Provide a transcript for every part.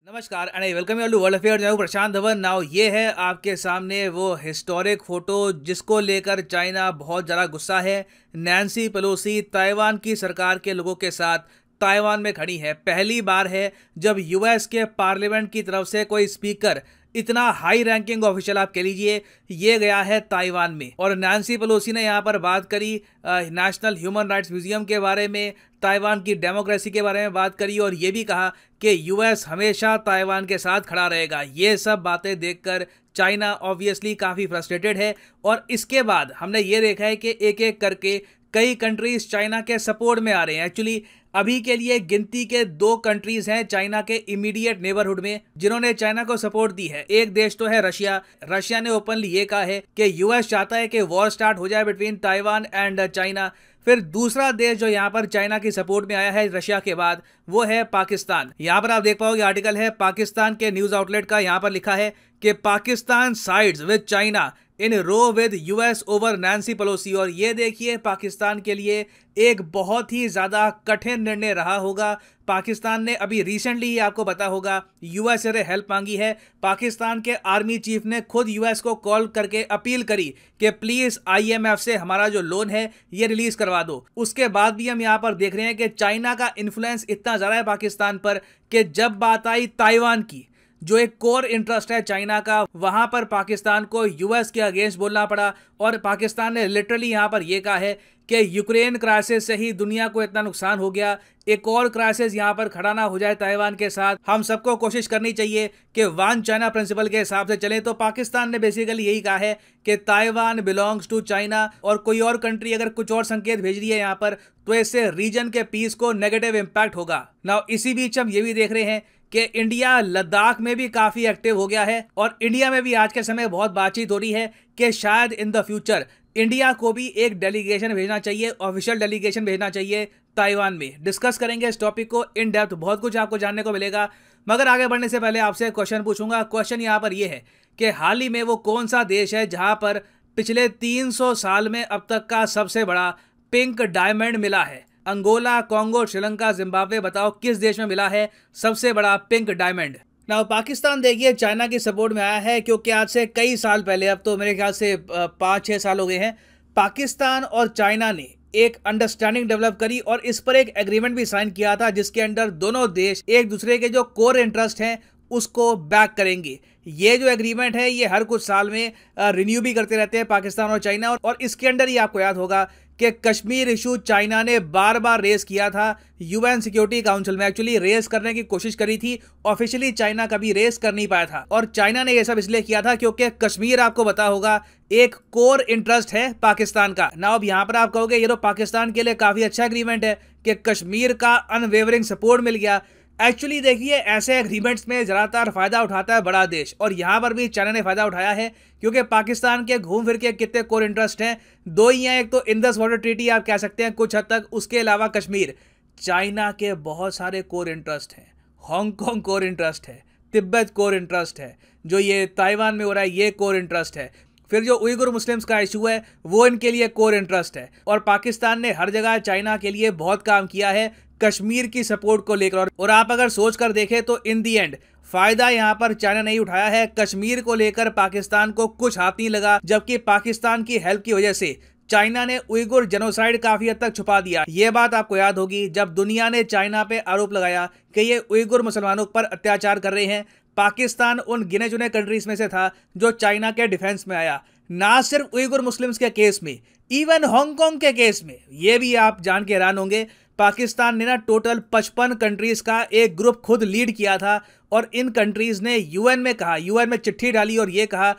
नमस्कार and welcome you to world affairs. मैं हूं प्रशांत धवन। नाउ ये है आपके सामने वो हिस्टोरिक फोटो जिसको लेकर चाइना बहुत ज़्यादा गुस्सा है। नैन्सी पेलोसी ताइवान की सरकार के लोगों के साथ ताइवान में खड़ी है। पहली बार है जब यूएस के पार्लियामेंट की तरफ से कोई स्पीकर, इतना हाई रैंकिंग ऑफिशियल आप कह लीजिए, ये गया है ताइवान में। और नैन्सी पेलोसी ने यहाँ पर बात करी नेशनल ह्यूमन राइट्स म्यूजियम के बारे में, ताइवान की डेमोक्रेसी के बारे में बात करी और ये भी कहा कि यूएस हमेशा ताइवान के साथ खड़ा रहेगा। ये सब बातें देखकर चाइना ऑब्वियसली काफ़ी फ्रस्ट्रेटेड है। और इसके बाद हमने ये देखा है कि एक एक करके कई कंट्रीज चाइना के सपोर्ट में आ रहे हैं। एक्चुअली अभी के लिए गिनती के 2 कंट्रीज हैं चाइना के इमीडिएट नेबरहुड में जिन्होंने चाइना को सपोर्ट दी है। एक देश तो है रशिया। रशिया ने ओपनली ये कहा है कि यूएस चाहता है कि वॉर स्टार्ट हो जाए बिटवीन ताइवान एंड चाइना। फिर दूसरा देश जो यहाँ पर चाइना की सपोर्ट में आया है रशिया के बाद, वो है पाकिस्तान। यहाँ पर आप देख पाओगे आर्टिकल है पाकिस्तान के न्यूज आउटलेट का। यहाँ पर लिखा है कि Pakistan sides with China in row with US over Nancy Pelosi. और ये देखिए पाकिस्तान के लिए एक बहुत ही ज़्यादा कठिन निर्णय रहा होगा। पाकिस्तान ने अभी रिसेंटली ही आपको पता होगा यूएस से हेल्प मांगी है। पाकिस्तान के आर्मी चीफ ने खुद यूएस को कॉल करके अपील करी कि प्लीज़ आईएमएफ से हमारा जो लोन है ये रिलीज करवा दो। उसके बाद भी हम यहाँ पर देख रहे हैं कि चाइना का इन्फ्लुएंस इतना ज़्यादा है पाकिस्तान पर कि जब बात आई ताइवान की, जो एक कोर इंटरेस्ट है चाइना का, वहां पर पाकिस्तान को यूएस के अगेंस्ट बोलना पड़ा। और पाकिस्तान ने लिटरली यहां पर यह कहा है कि यूक्रेन क्राइसिस से ही दुनिया को इतना नुकसान हो गया, एक और क्राइसिस यहां पर खड़ा ना हो जाए ताइवान के साथ। हम सबको कोशिश करनी चाहिए कि वन चाइना प्रिंसिपल के हिसाब से चलें। तो पाकिस्तान ने बेसिकली यही कहा है कि ताइवान बिलोंग्स टू चाइना, और कोई और कंट्री अगर कुछ और संकेत भेज रही है यहां पर तो इससे रीजन के पीस को नेगेटिव इंपैक्ट होगा। नाउ इसी बीच हम ये भी देख रहे हैं कि इंडिया लद्दाख में भी काफी एक्टिव हो गया है। और इंडिया में भी आज के समय बहुत बातचीत हो रही है कि शायद इन द फ्यूचर इंडिया को भी एक डेलीगेशन भेजना चाहिए, ऑफिशियल डेलीगेशन भेजना चाहिए ताइवान में। डिस्कस करेंगे इस टॉपिक को इन डेप्थ, बहुत कुछ आपको जानने को मिलेगा। मगर आगे बढ़ने से पहले आपसे क्वेश्चन पूछूंगा। क्वेश्चन यहाँ पर यह है कि हाल ही में वो कौन सा देश है जहां पर पिछले 300 साल में अब तक का सबसे बड़ा पिंक डायमंड मिला है? अंगोला, कांगो, श्रीलंका, जिम्बाब्वे, बताओ किस देश में मिला है सबसे बड़ा पिंक डायमंड? नाउ पाकिस्तान देखिए चाइना की सपोर्ट में आया है क्योंकि आज से कई साल पहले, अब तो मेरे ख्याल से 5-6 साल हो गए हैं, पाकिस्तान और चाइना ने एक अंडरस्टैंडिंग डेवलप करी और इस पर एक एग्रीमेंट भी साइन किया था जिसके अंडर दोनों देश एक दूसरे के जो कोर इंटरेस्ट हैं उसको बैक करेंगे। ये जो एग्रीमेंट है ये हर कुछ साल में रिन्यू भी करते रहते हैं पाकिस्तान और चाइना। और इसके अंडर ही आपको याद होगा कि कश्मीर इशू चाइना ने बार बार रेस किया था यूएन सिक्योरिटी काउंसिल में। एक्चुअली रेस करने की कोशिश करी थी, ऑफिशियली चाइना कभी रेस कर नहीं पाया था। और चाइना ने यह सब इसलिए किया था क्योंकि कश्मीर आपको पता होगा एक कोर इंटरेस्ट है पाकिस्तान का। ना अब यहाँ पर आप कहोगे ये तो पाकिस्तान के लिए काफी अच्छा एग्रीमेंट है कि कश्मीर का अनवेवरिंग सपोर्ट मिल गया। एक्चुअली देखिए ऐसे एग्रीमेंट्स में ज़्यादातर फायदा उठाता है बड़ा देश, और यहाँ पर भी चाइना ने फायदा उठाया है क्योंकि पाकिस्तान के घूम फिर के कितने कोर इंटरेस्ट हैं, 2 ही हैं। एक तो इंडस वाटर ट्रीटी आप कह सकते हैं कुछ हद तक, उसके अलावा कश्मीर। चाइना के बहुत सारे कोर इंटरेस्ट हैं, हांगकांग कोर इंटरेस्ट है, तिब्बत कोर इंटरेस्ट है, जो ये ताइवान में हो रहा है ये कोर इंटरेस्ट है, फिर जो उइगुर मुस्लिम्स का इशू है वो इनके लिए कोर इंटरेस्ट है। और पाकिस्तान ने हर जगह चाइना के लिए बहुत काम किया है कश्मीर की सपोर्ट को लेकर। और आप अगर सोच कर देखें तो इन दी एंड फायदा यहाँ पर चाइना नहीं उठाया है। कश्मीर को लेकर पाकिस्तान को कुछ हाथ नहीं लगा, जबकि पाकिस्तान की हेल्प की वजह से चाइना ने उइगुर जेनोसाइड काफी हद तक छुपा दिया। ये बात आपको याद होगी जब दुनिया ने चाइना पे आरोप लगाया कि ये उइगुर मुसलमानों पर अत्याचार कर रहे हैं। पाकिस्तान उन गिने चुने कंट्रीज में से था जो चाइना के डिफेंस में आया। ना सिर्फ उइगुर मुस्लिम्स के केस में, इवन हांगकांग के केस में, ये भी आप जान के हैरान होंगे, पाकिस्तान ने ना टोटल 55 कंट्रीज का एक ग्रुप खुद लीड किया था। और इन कंट्रीज ने यूएन में कहा, यूएन में चिट्ठी डाली और ये कहा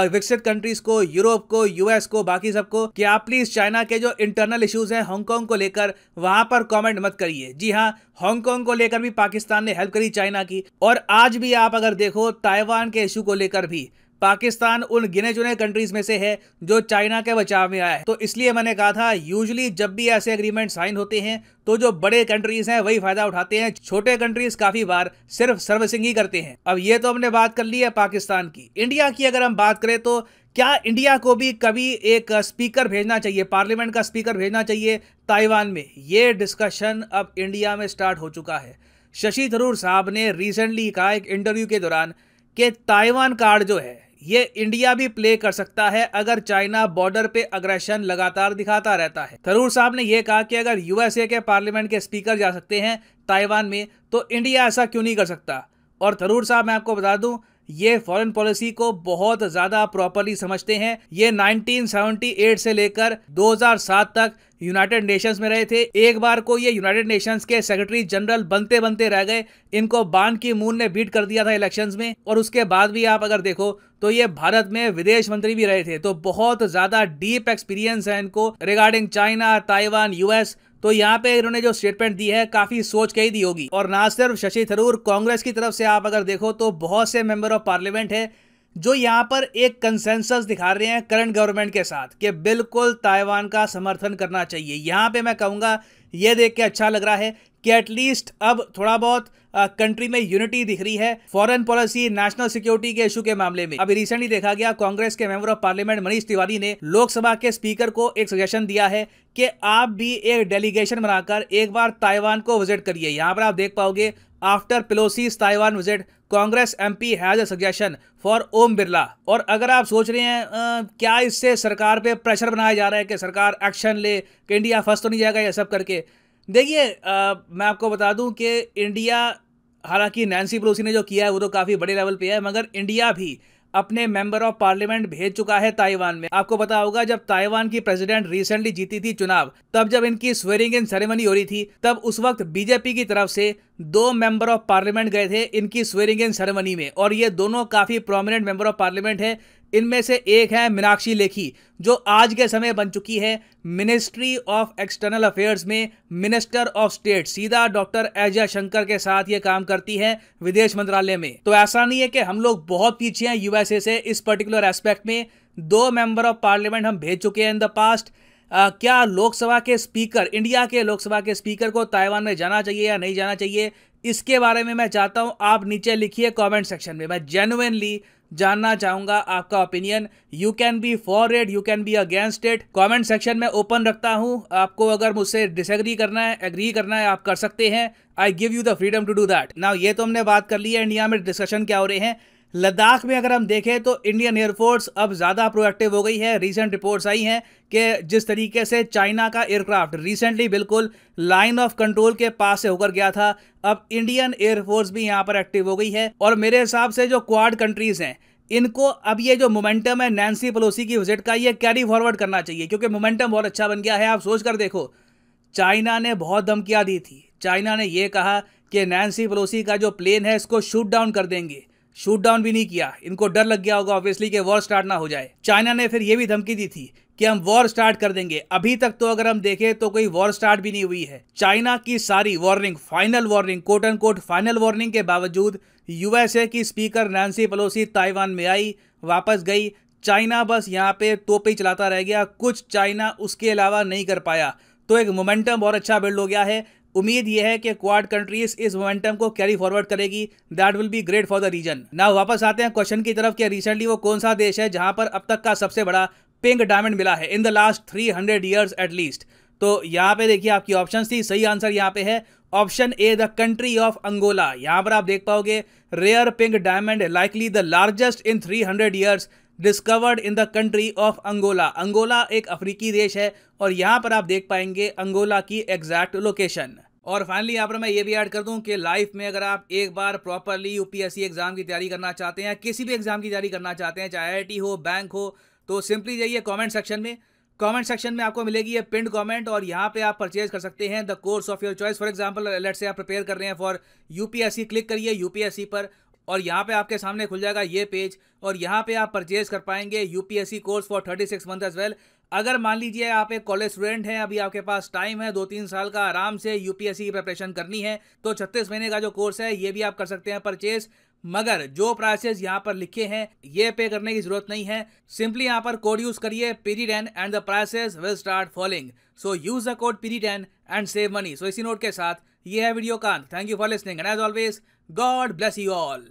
विकसित कंट्रीज को, यूरोप को, यूएस को, बाकी सबको कि आप प्लीज चाइना के जो इंटरनल इश्यूज हैं हांगकांग को लेकर वहां पर कमेंट मत करिए। जी हाँ, हांगकांग को लेकर भी पाकिस्तान ने हेल्प करी चाइना की। और आज भी आप अगर देखो ताइवान के इशू को लेकर भी पाकिस्तान उन गिने चुने कंट्रीज में से है जो चाइना के बचाव में आया है। तो इसलिए मैंने कहा था यूजुअली जब भी ऐसे एग्रीमेंट साइन होते हैं तो जो बड़े कंट्रीज हैं वही फायदा उठाते हैं, छोटे कंट्रीज काफी बार सिर्फ सर्विसिंग ही करते हैं। अब ये तो हमने बात कर ली है पाकिस्तान की। इंडिया की अगर हम बात करें तो क्या इंडिया को भी कभी एक स्पीकर भेजना चाहिए, पार्लियामेंट का स्पीकर भेजना चाहिए ताइवान में? ये डिस्कशन अब इंडिया में स्टार्ट हो चुका है। शशि थरूर साहब ने रिसेंटली कहा एक इंटरव्यू के दौरान कि ताइवान कार्ड जो है ये इंडिया भी प्ले कर सकता है अगर चाइना बॉर्डर पे अग्रेशन लगातार दिखाता रहता है। थरूर साहब ने यह कहा कि अगर यूएसए के पार्लियामेंट के स्पीकर जा सकते हैं ताइवान में तो इंडिया ऐसा क्यों नहीं कर सकता। और थरूर साहब मैं आपको बता दूं ये फॉरेन पॉलिसी को बहुत ज्यादा प्रॉपरली समझते हैं। ये 1978 से लेकर 2007 तक यूनाइटेड नेशंस में रहे थे। एक बार को ये यूनाइटेड नेशंस के सेक्रेटरी जनरल बनते बनते रह गए। इनको बान की मून ने बीट कर दिया था इलेक्शंस में। और उसके बाद भी आप अगर देखो तो ये भारत में विदेश मंत्री भी रहे थे। तो बहुत ज्यादा डीप एक्सपीरियंस है इनको रिगार्डिंग चाइना, ताइवान, यूएस। तो यहाँ पे इन्होंने जो स्टेटमेंट दी है काफी सोच के ही दी होगी। और ना सिर्फ शशि थरूर, कांग्रेस की तरफ से आप अगर देखो तो बहुत से मेंबर ऑफ पार्लियामेंट है जो यहाँ पर एक कंसेंसस दिखा रहे हैं करंट गवर्नमेंट के साथ कि बिल्कुल ताइवान का समर्थन करना चाहिए। यहाँ पे मैं कहूँगा ये देख के अच्छा लग रहा है कि एटलीस्ट अब थोड़ा बहुत कंट्री में यूनिटी दिख रही है फॉरेन पॉलिसी, नेशनल सिक्योरिटी के इशू के मामले में। अभी रिसेंटली देखा गया कांग्रेस के member of parliament Manish Tiwari ने लोकसभा के स्पीकर को एक सजेशन दिया है कि आप भी एक डेलीगेशन बनाकर एक बार ताइवान को विजिट करिए। यहाँ पर आप देख पाओगे after Pelosi's Taiwan visit Congress MP has a suggestion for Om Birla. और अगर आप सोच रहे हैं क्या इससे सरकार पे प्रेशर बनाया जा रहा है कि सरकार एक्शन ले कि इंडिया फंस तो नहीं जाएगा ये सब करके। देखिए मैं आपको बता दूं कि इंडिया, हालांकि नैन्सी पेलोसी ने जो किया है वो तो काफ़ी बड़े लेवल पे है, मगर इंडिया भी अपने मेंबर ऑफ पार्लियामेंट भेज चुका है ताइवान में। आपको पता होगा जब ताइवान की प्रेसिडेंट रिसेंटली जीती थी चुनाव, तब जब इनकी स्वेरिंग इन सेरेमनी हो रही थी तब उस वक्त बीजेपी की तरफ से 2 मेंबर ऑफ पार्लियामेंट गए थे इनकी स्वेरिंग इन सेरेमनी में। और ये दोनों काफी प्रोमिनेंट मेंबर ऑफ पार्लियामेंट है। इनमें से एक है मीनाक्षी लेखी जो आज के समय बन चुकी है मिनिस्ट्री ऑफ एक्सटर्नल अफेयर्स में मिनिस्टर ऑफ स्टेट। सीधा डॉक्टर एस जयशंकर के साथ ये काम करती है विदेश मंत्रालय में। तो ऐसा नहीं है कि हम लोग बहुत पीछे हैं यूएसए से इस पर्टिकुलर एस्पेक्ट में। 2 मेंबर ऑफ पार्लियामेंट हम भेज चुके हैं इन द पास्ट। क्या लोकसभा के स्पीकर, इंडिया के लोकसभा के स्पीकर को ताइवान में जाना चाहिए या नहीं जाना चाहिए, इसके बारे में मैं चाहता हूं आप नीचे लिखिए कमेंट सेक्शन में। मैं जेन्युइनली जानना चाहूंगा आपका opinion. You can be for it, you can be against it. Comment section में ओपन रखता हूं। आपको अगर मुझसे डिसएग्री करना है, एग्री करना है, आप कर सकते हैं। I give you the freedom to do that. Now ये तो हमने बात कर ली है इंडिया में डिस्कशन क्या हो रहे हैं। लद्दाख में अगर हम देखें तो इंडियन एयरफोर्स अब ज़्यादा प्रोएक्टिव हो गई है। रीसेंट रिपोर्ट्स आई हैं कि जिस तरीके से चाइना का एयरक्राफ्ट रिसेंटली बिल्कुल लाइन ऑफ कंट्रोल के पास से होकर गया था, अब इंडियन एयरफोर्स भी यहाँ पर एक्टिव हो गई है। और मेरे हिसाब से जो क्वाड कंट्रीज हैं इनको अब ये जो मोमेंटम है नैन्सी पेलोसी की विजिट का ये कैरी फॉरवर्ड करना चाहिए, क्योंकि मोमेंटम बहुत अच्छा बन गया है। आप सोच कर देखो, चाइना ने बहुत धमकियां दी थी। चाइना ने यह कहा कि नैन्सी पेलोसी का जो प्लेन है इसको शूट डाउन कर देंगे। शूट डाउन भी नहीं किया, इनको डर लग गया होगा ऑब्वियसली कि वॉर स्टार्ट ना हो जाए। चाइना ने फिर यह भी धमकी दी थी कि हम वॉर स्टार्ट कर देंगे। अभी तक तो अगर हम देखें तो कोई वॉर स्टार्ट भी नहीं हुई है। चाइना की सारी warning, final warning, quote end quote final warning के बावजूद यूएसए की स्पीकर नैन्सी पेलोसी ताइवान में आई, वापस गई। चाइना बस यहाँ पे तोपे ही चलाता रह गया, कुछ चाइना उसके अलावा नहीं कर पाया। तो एक मोमेंटम बहुत अच्छा बिल्ड हो गया है। उम्मीद यह है कि क्वाड कंट्रीज इस मोमेंटम को कैरी फॉरवर्ड करेगी। That will be great for the region. Now वापस आते हैं क्वेश्चन की तरफ कि रिसेंटली वो कौन सा देश है जहां पर अब तक का सबसे बड़ा पिंक डायमंड मिला है in the last 300 years at least. तो यहाँ पे देखिए आपकी ऑप्शन थी, सही आंसर यहाँ पे है option A, the country of Angola. यहाँ पर आप देख पाओगे rare pink diamond likely the largest in 300 years discovered in the country of Angola. Angola एक अफ्रीकी देश है और यहाँ पर आप देख पाएंगे अंगोला की एग्जैक्ट लोकेशन। और फाइनली यहाँ पर मैं ये भी ऐड कर दूं कि लाइफ में अगर आप एक बार प्रॉपरली यूपीएससी एग्जाम की तैयारी करना चाहते हैं, किसी भी एग्जाम की तैयारी करना चाहते हैं, चाहे आईआईटी हो, बैंक हो, तो सिंपली जाइए कमेंट सेक्शन में। कमेंट सेक्शन में आपको मिलेगी ये पिंड कमेंट और यहाँ पे आप परचेज कर सकते हैं the course of your choice. For example let's say आप प्रिपेयर कर रहे हैं फॉर यूपीएससी, क्लिक करिए यूपीएससी पर और यहाँ पे आपके सामने खुल जाएगा ये पेज और यहाँ पे आप परचेज कर पाएंगे UPSC course for 36 month as well. अगर मान लीजिए आप एक कॉलेज स्टूडेंट हैं, अभी आपके पास टाइम है 2-3 साल का आराम से यूपीएससी की प्रिपरेशन करनी है, तो 36 महीने का जो कोर्स है ये भी आप कर सकते हैं परचेज। मगर जो प्राइसेस यहाँ पर लिखे हैं ये पे करने की जरूरत नहीं है। सिंपली यहाँ पर कोड यूज करिए PD10 and the prices will start following. So use the code PD10 and save money. So इसी नोट के साथ ये है वीडियो का अंत। Thank you for listening and as always God bless you all.